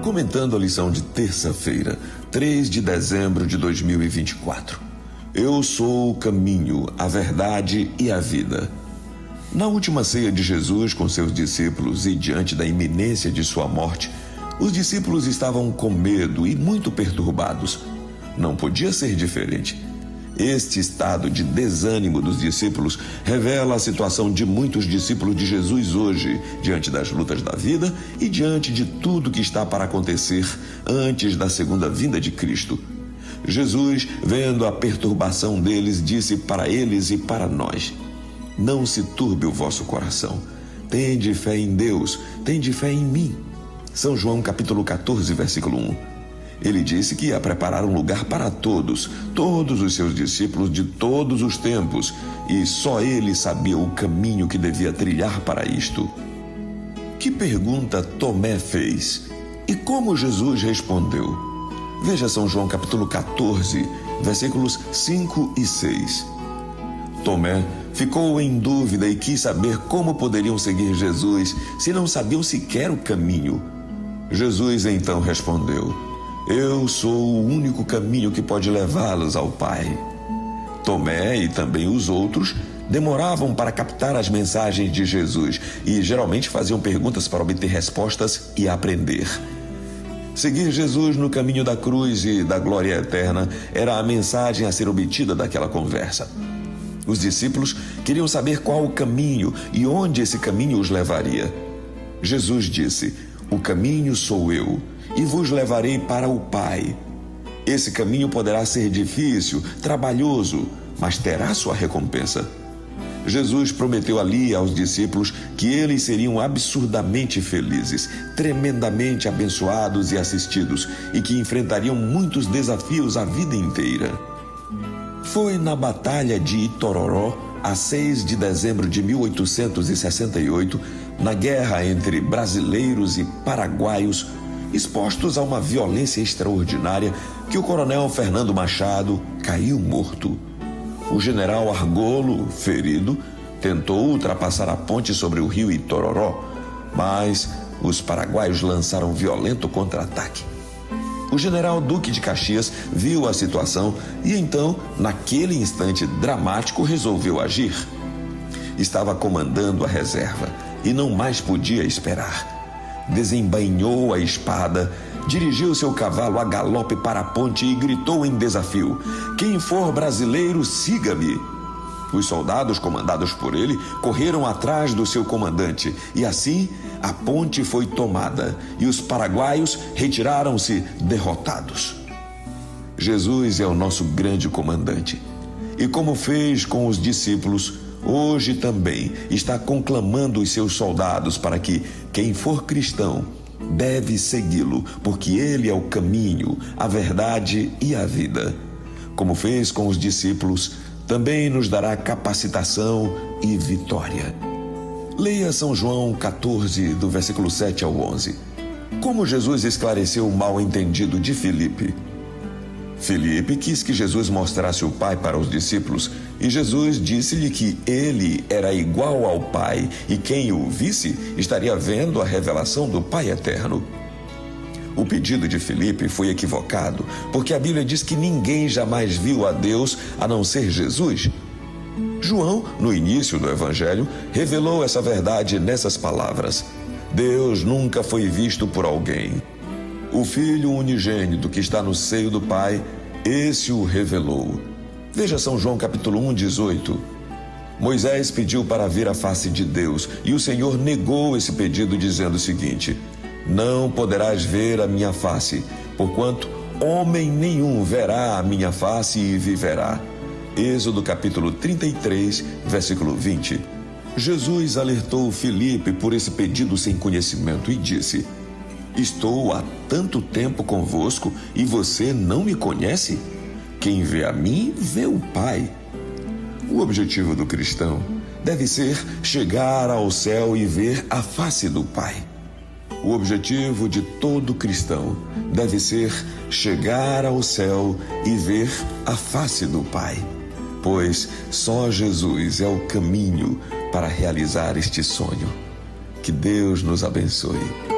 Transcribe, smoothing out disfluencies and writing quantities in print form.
Comentando a lição de terça-feira, 3 de dezembro de 2024. Eu sou o caminho, a verdade e a vida. Na última ceia de Jesus com seus discípulos e diante da iminência de sua morte, os discípulos estavam com medo e muito perturbados. Não podia ser diferente. Este estado de desânimo dos discípulos revela a situação de muitos discípulos de Jesus hoje, diante das lutas da vida e diante de tudo que está para acontecer antes da segunda vinda de Cristo. Jesus, vendo a perturbação deles, disse para eles e para nós: não se turbe o vosso coração. Tende fé em Deus, tende fé em mim. São João capítulo 14, versículo 1. Ele disse que ia preparar um lugar para todos os seus discípulos de todos os tempos, e só ele sabia o caminho que devia trilhar para isto. Que pergunta Tomé fez e como Jesus respondeu? Veja São João capítulo 14, versículos 5 e 6. Tomé ficou em dúvida e quis saber como poderiam seguir Jesus se não sabiam sequer o caminho. Jesus então respondeu: eu sou o único caminho que pode levá-los ao Pai. Tomé e também os outros demoravam para captar as mensagens de Jesus e geralmente faziam perguntas para obter respostas e aprender. Seguir Jesus no caminho da cruz e da glória eterna era a mensagem a ser obtida daquela conversa. Os discípulos queriam saber qual o caminho e onde esse caminho os levaria. Jesus disse: o caminho sou eu, e vos levarei para o Pai. Esse caminho poderá ser difícil, trabalhoso, mas terá sua recompensa. Jesus prometeu ali aos discípulos que eles seriam absurdamente felizes, tremendamente abençoados e assistidos, e que enfrentariam muitos desafios a vida inteira. Foi na Batalha de Itororó, a 6 de dezembro de 1868, na guerra entre brasileiros e paraguaios, expostos a uma violência extraordinária, que o coronel Fernando Machado caiu morto. O general Argolo, ferido, tentou ultrapassar a ponte sobre o rio Itororó, mas os paraguaios lançaram violento contra-ataque. O general Duque de Caxias viu a situação e então, naquele instante dramático, resolveu agir. Estava comandando a reserva e não mais podia esperar. Desembainhou a espada, dirigiu seu cavalo a galope para a ponte e gritou em desafio: quem for brasileiro, siga-me. Os soldados, comandados por ele, correram atrás do seu comandante e assim a ponte foi tomada e os paraguaios retiraram-se derrotados. Jesus é o nosso grande comandante e, como fez com os discípulos, hoje também está conclamando os seus soldados para que quem for cristão deve segui-lo, porque ele é o caminho, a verdade e a vida. Como fez com os discípulos, também nos dará capacitação e vitória. Leia São João 14, do versículo 7 ao 11. Como Jesus esclareceu o mal-entendido de Filipe. Filipe quis que Jesus mostrasse o Pai para os discípulos e Jesus disse-lhe que ele era igual ao Pai e quem o visse estaria vendo a revelação do Pai eterno. O pedido de Filipe foi equivocado, porque a Bíblia diz que ninguém jamais viu a Deus a não ser Jesus. João, no início do Evangelho, revelou essa verdade nessas palavras: Deus nunca foi visto por alguém. O Filho unigênito que está no seio do Pai, esse o revelou. Veja São João capítulo 1, 18. Moisés pediu para ver a face de Deus e o Senhor negou esse pedido dizendo o seguinte: não poderás ver a minha face, porquanto homem nenhum verá a minha face e viverá. Êxodo capítulo 33, versículo 20. Jesus alertou Filipe por esse pedido sem conhecimento e disse: estou há tanto tempo convosco e você não me conhece? Quem vê a mim, vê o Pai. O objetivo do cristão deve ser chegar ao céu e ver a face do Pai. O objetivo de todo cristão deve ser chegar ao céu e ver a face do Pai, pois só Jesus é o caminho para realizar este sonho. Que Deus nos abençoe.